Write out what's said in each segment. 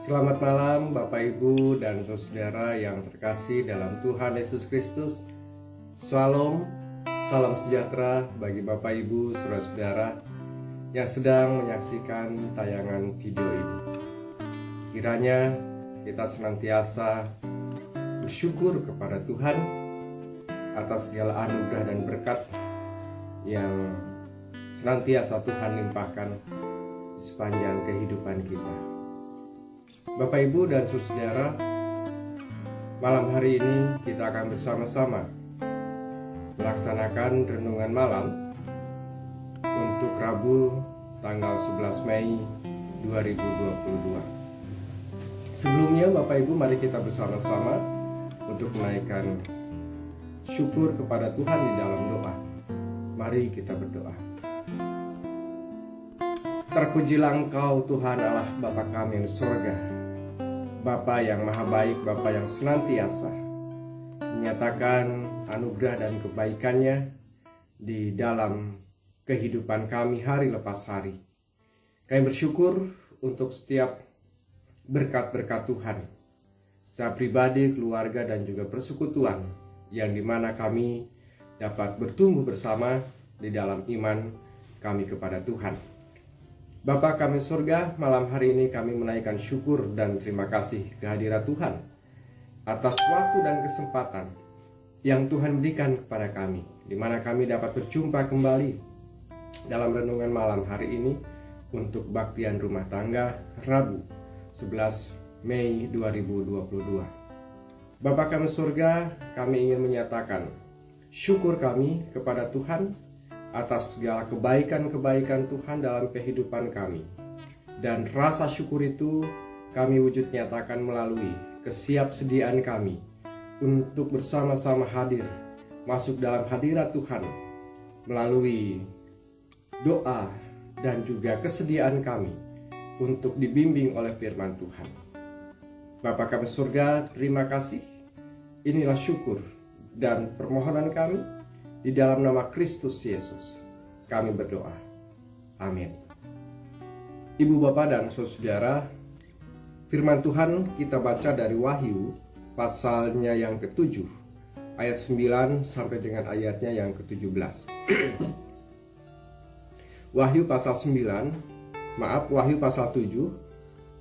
Selamat malam Bapak Ibu dan saudara yang terkasih dalam Tuhan Yesus Kristus. Shalom, salam sejahtera bagi Bapak Ibu, saudara-saudara yang sedang menyaksikan tayangan video ini. Kiranya kita senantiasa bersyukur kepada Tuhan atas segala anugerah dan berkat yang senantiasa Tuhan limpahkan sepanjang kehidupan kita. Bapak Ibu dan saudara, malam hari ini kita akan bersama-sama melaksanakan renungan malam untuk Rabu tanggal 11 Mei 2022. Sebelumnya Bapak Ibu, mari kita bersama-sama untuk menaikkan syukur kepada Tuhan di dalam doa. Mari kita berdoa. Terpujilah Engkau Tuhan Allah Bapa kami yang di surga, Bapa yang maha baik, Bapa yang senantiasa menyatakan anugerah dan kebaikannya di dalam kehidupan kami hari lepas hari. Kami bersyukur untuk setiap berkat-berkat Tuhan, secara pribadi, keluarga, dan juga persekutuan, yang dimana kami dapat bertumbuh bersama di dalam iman kami kepada Tuhan. Bapa kami surga, malam hari ini kami menaikkan syukur dan terima kasih kehadirat Tuhan atas waktu dan kesempatan yang Tuhan berikan kepada kami, di mana kami dapat berjumpa kembali dalam renungan malam hari ini untuk baktian rumah tangga Rabu 11 Mei 2022. Bapa kami surga, kami ingin menyatakan syukur kami kepada Tuhan atas segala kebaikan-kebaikan Tuhan dalam kehidupan kami. Dan rasa syukur itu kami wujud nyatakan melalui kesiapsediaan kami untuk bersama-sama hadir masuk dalam hadirat Tuhan melalui doa dan juga kesediaan kami untuk dibimbing oleh firman Tuhan. Bapa kami surga, terima kasih. Inilah syukur dan permohonan kami. Di dalam nama Kristus Yesus, kami berdoa. Amin. Ibu, Bapak, dan saudara, firman Tuhan kita baca dari Wahyu, pasalnya yang ke-7, ayat 9 sampai dengan ayatnya yang ke-17. Wahyu pasal 7,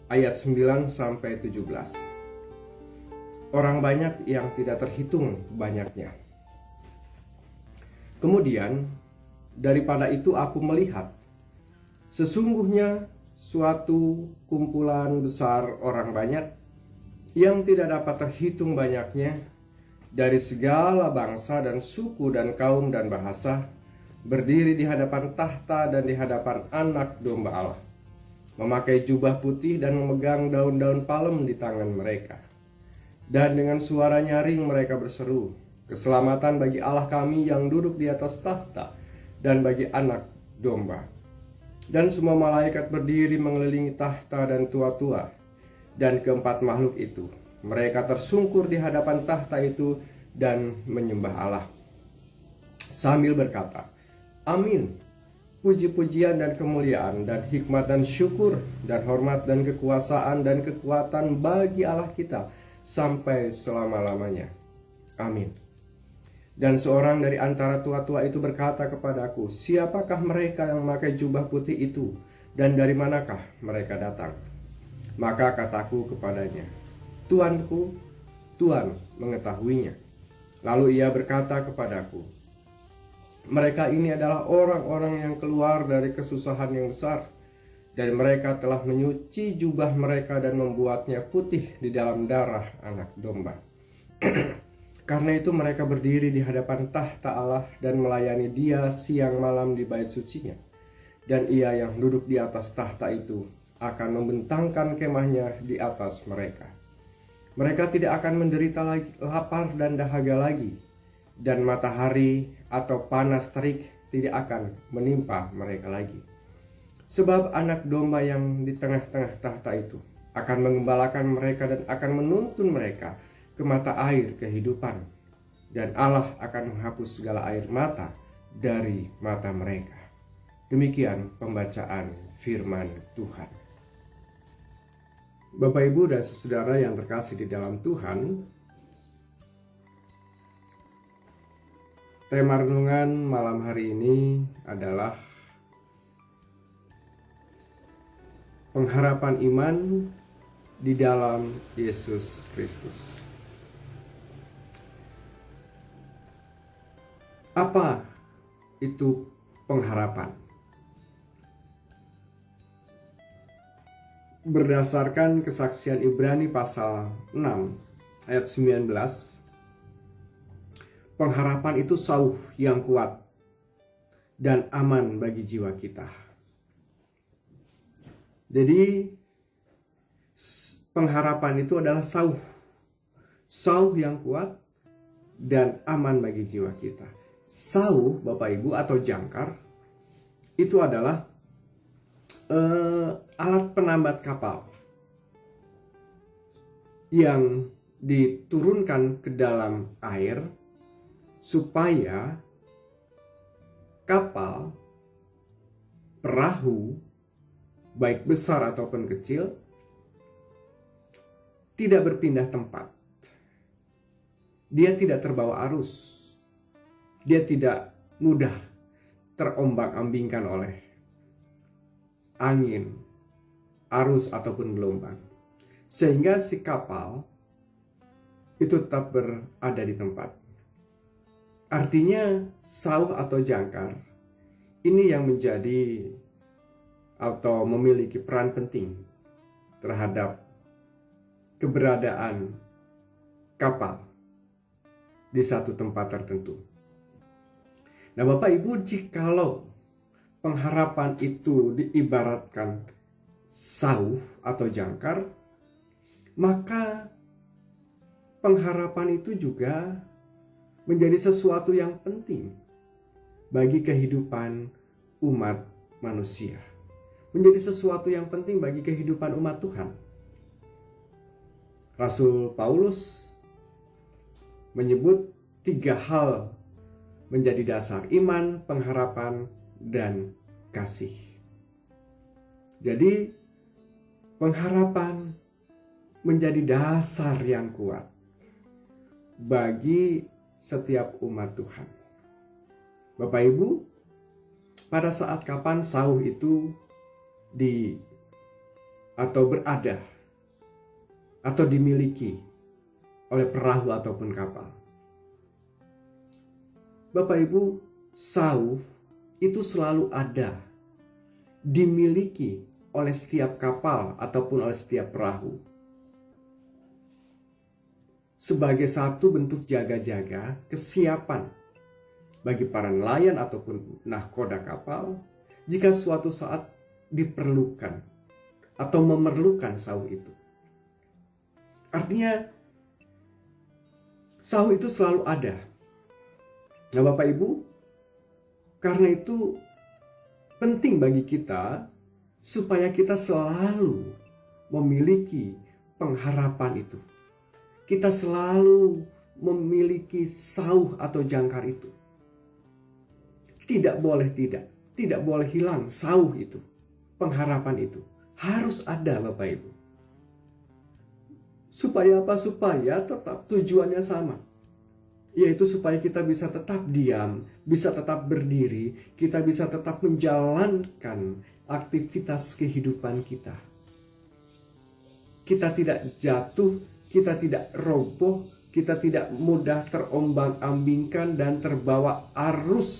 ayat 9 sampai 17. Orang banyak yang tidak terhitung banyaknya. Kemudian daripada itu aku melihat sesungguhnya suatu kumpulan besar orang banyak yang tidak dapat terhitung banyaknya dari segala bangsa dan suku dan kaum dan bahasa berdiri di hadapan tahta dan di hadapan Anak Domba Allah, memakai jubah putih dan memegang daun-daun palem di tangan mereka. Dan dengan suara nyaring mereka berseru, keselamatan bagi Allah kami yang duduk di atas tahta dan bagi Anak Domba. Dan semua malaikat berdiri mengelilingi tahta dan tua-tua dan keempat makhluk itu. Mereka tersungkur di hadapan tahta itu dan menyembah Allah sambil berkata, Amin. Puji-pujian dan kemuliaan dan hikmat dan syukur dan hormat dan kekuasaan dan kekuatan bagi Allah kita sampai selama-lamanya. Amin. Dan seorang dari antara tua-tua itu berkata kepadaku, siapakah mereka yang memakai jubah putih itu, dan dari manakah mereka datang? Maka kataku kepadanya, Tuanku, Tuhan mengetahuinya. Lalu ia berkata kepadaku, mereka ini adalah orang-orang yang keluar dari kesusahan yang besar, dan mereka telah menyuci jubah mereka dan membuatnya putih di dalam darah Anak Domba. Karena itu mereka berdiri di hadapan tahta Allah dan melayani Dia siang malam di bait sucinya. Dan Ia yang duduk di atas tahta itu akan membentangkan kemahnya di atas mereka. Mereka tidak akan menderita lagi lapar dan dahaga lagi, dan matahari atau panas terik tidak akan menimpa mereka lagi. Sebab Anak Domba yang di tengah-tengah tahta itu akan mengembalakan mereka dan akan menuntun mereka ke mata air kehidupan, dan Allah akan menghapus segala air mata dari mata mereka. Demikian pembacaan firman Tuhan. Bapak, Ibu, dan saudara yang terkasih di dalam Tuhan, tema renungan malam hari ini adalah pengharapan iman di dalam Yesus Kristus. Apa itu pengharapan? Berdasarkan kesaksian Ibrani pasal 6 ayat 19, pengharapan itu sauh yang kuat dan aman bagi jiwa kita. Jadi pengharapan itu adalah sauh yang kuat dan aman bagi jiwa kita. Sauh, Bapak Ibu, atau jangkar itu adalah alat penambat kapal yang diturunkan ke dalam air supaya kapal, perahu, baik besar ataupun kecil, tidak berpindah tempat. Dia tidak terbawa arus. Dia tidak mudah terombang-ambingkan oleh angin, arus ataupun gelombang. Sehingga si kapal itu tetap berada di tempat. Artinya sauh atau jangkar ini yang menjadi atau memiliki peran penting terhadap keberadaan kapal di satu tempat tertentu. Nah, Bapak Ibu, jikalau pengharapan itu diibaratkan sauh atau jangkar, maka pengharapan itu juga menjadi sesuatu yang penting bagi kehidupan umat manusia. Menjadi sesuatu yang penting bagi kehidupan umat Tuhan. Rasul Paulus menyebut 3 hal menjadi dasar iman, pengharapan, dan kasih. Jadi pengharapan menjadi dasar yang kuat bagi setiap umat Tuhan. Bapak Ibu, pada saat kapan sauh itu berada atau dimiliki oleh perahu ataupun kapal? Bapak Ibu, sauh itu selalu ada, dimiliki oleh setiap kapal ataupun oleh setiap perahu. Sebagai satu bentuk jaga-jaga kesiapan bagi para nelayan ataupun nahkoda kapal jika suatu saat diperlukan atau memerlukan sauh itu. Artinya sauh itu selalu ada. Nah, Bapak Ibu, karena itu penting bagi kita supaya kita selalu memiliki pengharapan itu. Kita selalu memiliki sauh atau jangkar itu. Tidak boleh hilang sauh itu. Pengharapan itu harus ada, Bapak Ibu. Supaya apa? Supaya tetap tujuannya sama. Yaitu supaya kita bisa tetap diam, bisa tetap berdiri, kita bisa tetap menjalankan aktivitas kehidupan kita. Kita tidak jatuh, kita tidak roboh, kita tidak mudah terombang-ambingkan dan terbawa arus,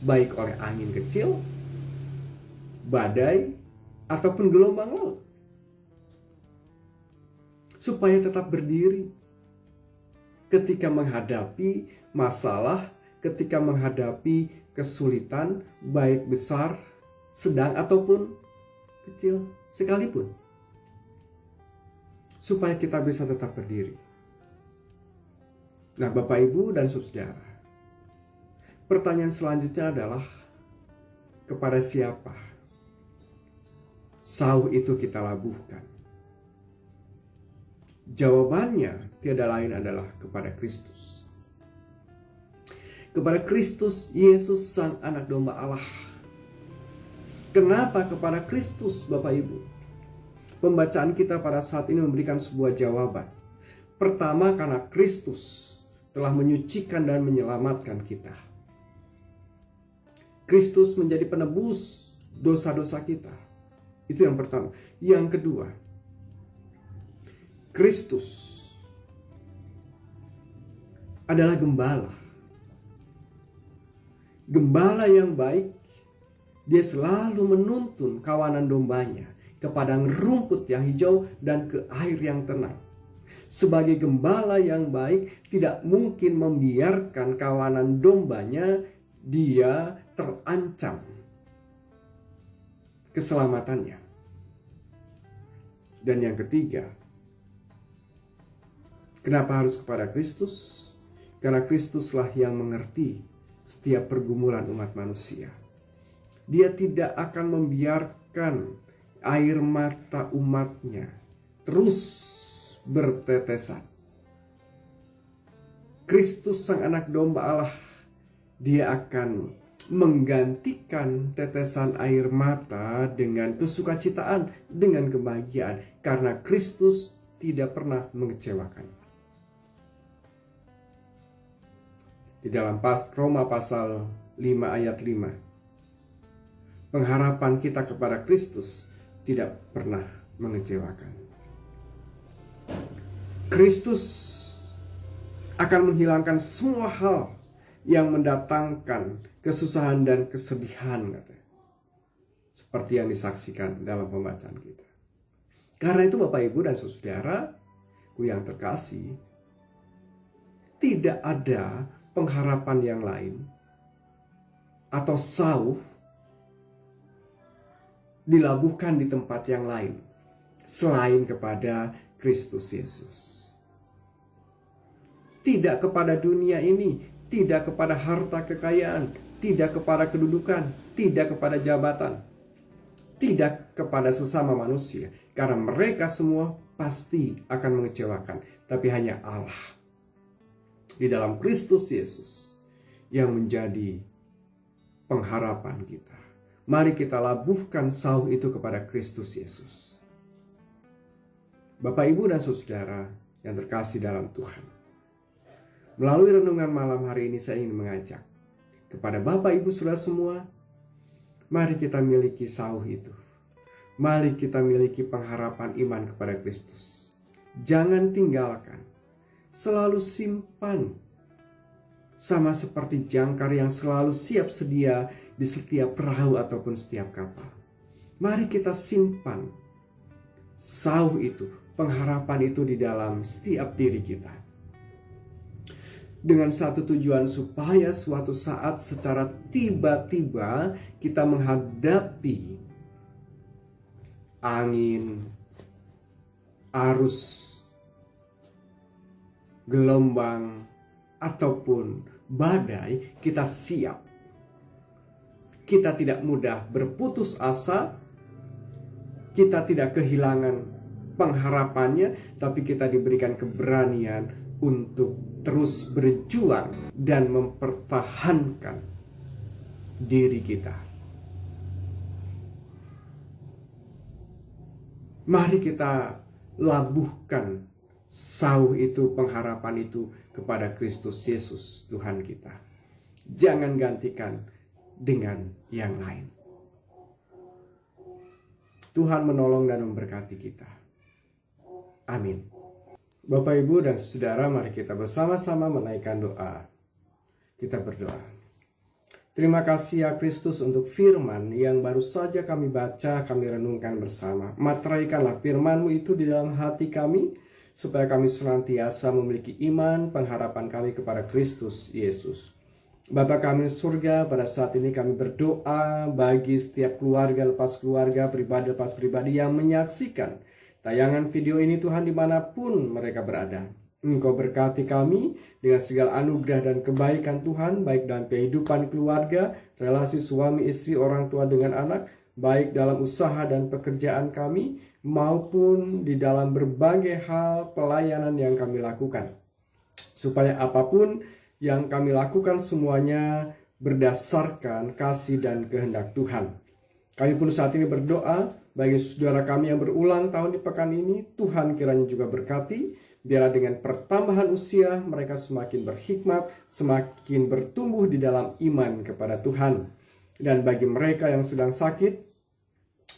baik oleh angin kecil, badai, ataupun gelombang laut. Supaya tetap berdiri ketika menghadapi masalah, ketika menghadapi kesulitan, baik besar, sedang, ataupun kecil sekalipun. Supaya kita bisa tetap berdiri. Nah, Bapak, Ibu, dan saudara, pertanyaan selanjutnya adalah, kepada siapa sauh itu kita labuhkan? Jawabannya tiada lain adalah kepada Kristus. Kepada Kristus Yesus, Sang Anak Domba Allah. Kenapa kepada Kristus, Bapak Ibu? Pembacaan kita pada saat ini memberikan sebuah jawaban. Pertama, karena Kristus telah menyucikan dan menyelamatkan kita. Kristus menjadi penebus dosa-dosa kita. Itu yang pertama. Yang kedua, Kristus adalah gembala. Gembala yang baik, dia selalu menuntun kawanan dombanya ke padang rumput yang hijau dan ke air yang tenang. Sebagai gembala yang baik, tidak mungkin membiarkan kawanan dombanya dia terancam keselamatannya. Dan yang ketiga, kenapa harus kepada Kristus? Karena Kristuslah yang mengerti setiap pergumulan umat manusia. Dia tidak akan membiarkan air mata umatnya terus bertetesan. Kristus sang anak domba Allah, dia akan menggantikan tetesan air mata dengan kesukacitaan, dengan kebahagiaan. Karena Kristus tidak pernah mengecewakan. Di dalam Roma pasal 5 ayat 5, pengharapan kita kepada Kristus tidak pernah mengecewakan. Kristus akan menghilangkan semua hal yang mendatangkan kesusahan dan kesedihan, katanya. Seperti yang disaksikan dalam pembacaan kita. Karena itu Bapak Ibu dan saudaraku yang terkasih, tidak ada pengharapan yang lain atau sauh dilabuhkan di tempat yang lain selain kepada Kristus Yesus. Tidak kepada dunia ini, tidak kepada harta kekayaan, tidak kepada kedudukan, tidak kepada jabatan, tidak kepada sesama manusia, karena mereka semua pasti akan mengecewakan. Tapi hanya Allah di dalam Kristus Yesus yang menjadi pengharapan kita. Mari kita labuhkan sauh itu kepada Kristus Yesus. Bapak, Ibu, dan saudara yang terkasih dalam Tuhan, melalui renungan malam hari ini saya ingin mengajak kepada Bapak, Ibu, saudara semua, mari kita miliki sauh itu. Mari kita miliki pengharapan iman kepada Kristus. Jangan tinggalkan, selalu simpan, sama seperti jangkar yang selalu siap sedia di setiap perahu ataupun setiap kapal. Mari kita simpan sauh itu, pengharapan itu di dalam setiap diri kita. Dengan satu tujuan, supaya suatu saat secara tiba-tiba kita menghadapi angin, arus, gelombang, ataupun badai, kita siap. Kita tidak mudah berputus asa, kita tidak kehilangan pengharapannya, tapi kita diberikan keberanian untuk terus berjuang dan mempertahankan diri kita. Mari kita labuhkan sauh itu, pengharapan itu kepada Kristus Yesus Tuhan kita. Jangan gantikan dengan yang lain. Tuhan menolong dan memberkati kita. Amin. Bapak, Ibu, dan saudara, mari kita bersama-sama menaikkan doa. Kita berdoa. Terima kasih ya Kristus untuk firman yang baru saja kami baca, kami renungkan bersama. Materaikanlah firman-Mu itu di dalam hati kami, supaya kami senantiasa memiliki iman, pengharapan kami kepada Kristus Yesus. Bapa kami di surga, pada saat ini kami berdoa bagi setiap keluarga lepas keluarga, pribadi lepas pribadi yang menyaksikan tayangan video ini, Tuhan, dimanapun mereka berada. Engkau berkati kami dengan segala anugerah dan kebaikan Tuhan, baik dalam kehidupan keluarga, relasi suami istri, orang tua dengan anak, baik dalam usaha dan pekerjaan kami, maupun di dalam berbagai hal pelayanan yang kami lakukan. Supaya apapun yang kami lakukan semuanya berdasarkan kasih dan kehendak Tuhan. Kami pun saat ini berdoa Bagi saudara kami yang berulang tahun di pekan ini, Tuhan kiranya juga berkati. Biarlah dengan pertambahan usia mereka semakin berhikmat, semakin bertumbuh di dalam iman kepada Tuhan. Dan bagi mereka yang sedang sakit,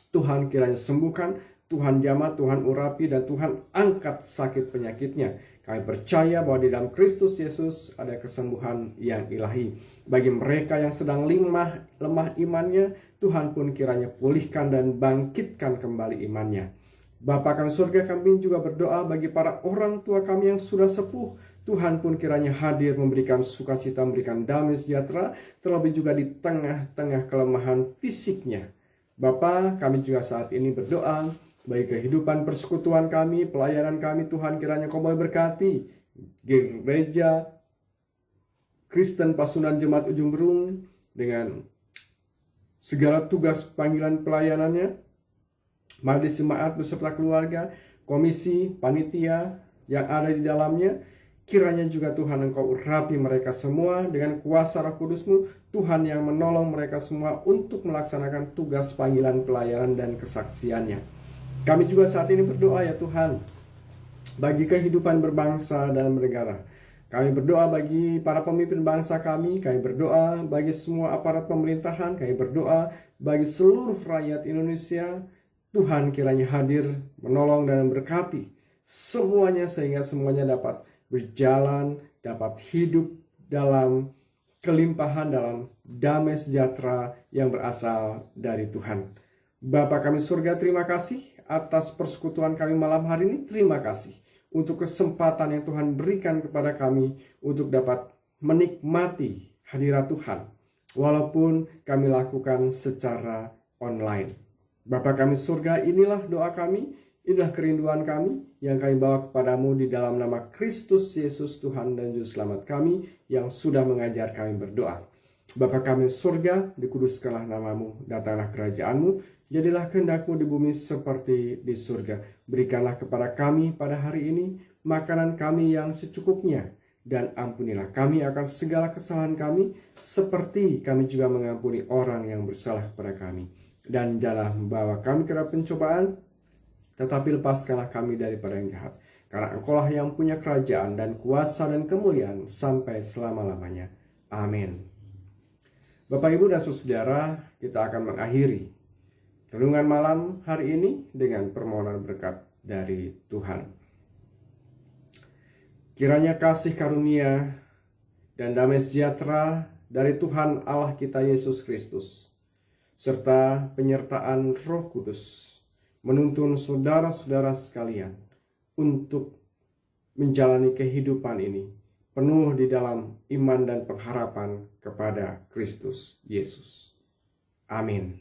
Tuhan kiranya sembuhkan, Tuhan jamah, Tuhan urapi, dan Tuhan angkat sakit penyakitnya. Kami percaya bahwa di dalam Kristus Yesus ada kesembuhan yang ilahi. Bagi mereka yang sedang lemah imannya, Tuhan pun kiranya pulihkan dan bangkitkan kembali imannya. Bapa kami surga, kami juga berdoa bagi para orang tua kami yang sudah sepuh. Tuhan pun kiranya hadir memberikan sukacita, memberikan damai sejahtera, terlebih juga di tengah-tengah kelemahan fisiknya. Bapa, kami juga saat ini berdoa bagi kehidupan persekutuan kami, pelayanan kami. Tuhan kiranya Kau berkati gereja Kristen Pasundan Jemaat Ujung Berung dengan segala tugas panggilan pelayanannya, majelis jemaat beserta keluarga, komisi, panitia yang ada di dalamnya. Kiranya juga Tuhan Engkau urapi mereka semua dengan kuasa Roh Kudus-Mu, Tuhan yang menolong mereka semua untuk melaksanakan tugas panggilan pelayanan dan kesaksiannya. Kami juga saat ini berdoa ya Tuhan, bagi kehidupan berbangsa dan bernegara. Kami berdoa bagi para pemimpin bangsa kami berdoa bagi semua aparat pemerintahan, kami berdoa bagi seluruh rakyat Indonesia. Tuhan kiranya hadir, menolong dan berkati semuanya sehingga semuanya dapat berjalan, dapat hidup dalam kelimpahan, dalam damai sejahtera yang berasal dari Tuhan. Bapa kami surga, terima kasih atas persekutuan kami malam hari ini. Terima kasih untuk kesempatan yang Tuhan berikan kepada kami untuk dapat menikmati hadirat Tuhan, walaupun kami lakukan secara online. Bapa kami surga, inilah doa kami, inilah kerinduan kami yang kami bawa kepadamu di dalam nama Kristus Yesus Tuhan dan Juru Selamat kami yang sudah mengajar kami berdoa. Bapa kami surga, dikuduskanlah namamu, datanglah kerajaanmu, jadilah kehendak-Mu di bumi seperti di surga. Berikanlah kepada kami pada hari ini makanan kami yang secukupnya, dan ampunilah kami akan segala kesalahan kami, seperti kami juga mengampuni orang yang bersalah kepada kami. Dan janganlah membawa kami ke dalam pencobaan, tetapi lepaskanlah kami daripada yang jahat. Karena Engkaulah yang punya kerajaan dan kuasa dan kemuliaan sampai selama-lamanya. Amin. Bapak, Ibu, dan saudara, kita akan mengakhiri renungan malam hari ini dengan permohonan berkat dari Tuhan. Kiranya kasih karunia dan damai sejahtera dari Tuhan Allah kita Yesus Kristus, serta penyertaan Roh Kudus menuntun saudara-saudara sekalian untuk menjalani kehidupan ini penuh di dalam iman dan pengharapan kepada Kristus Yesus. Amin.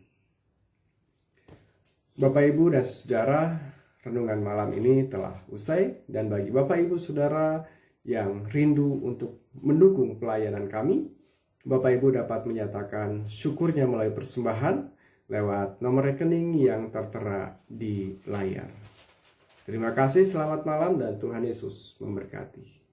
Bapak, Ibu, dan saudara, renungan malam ini telah usai, dan bagi Bapak, Ibu, saudara yang rindu untuk mendukung pelayanan kami, Bapak, Ibu dapat menyatakan syukurnya melalui persembahan lewat nomor rekening yang tertera di layar. Terima kasih, selamat malam, dan Tuhan Yesus memberkati.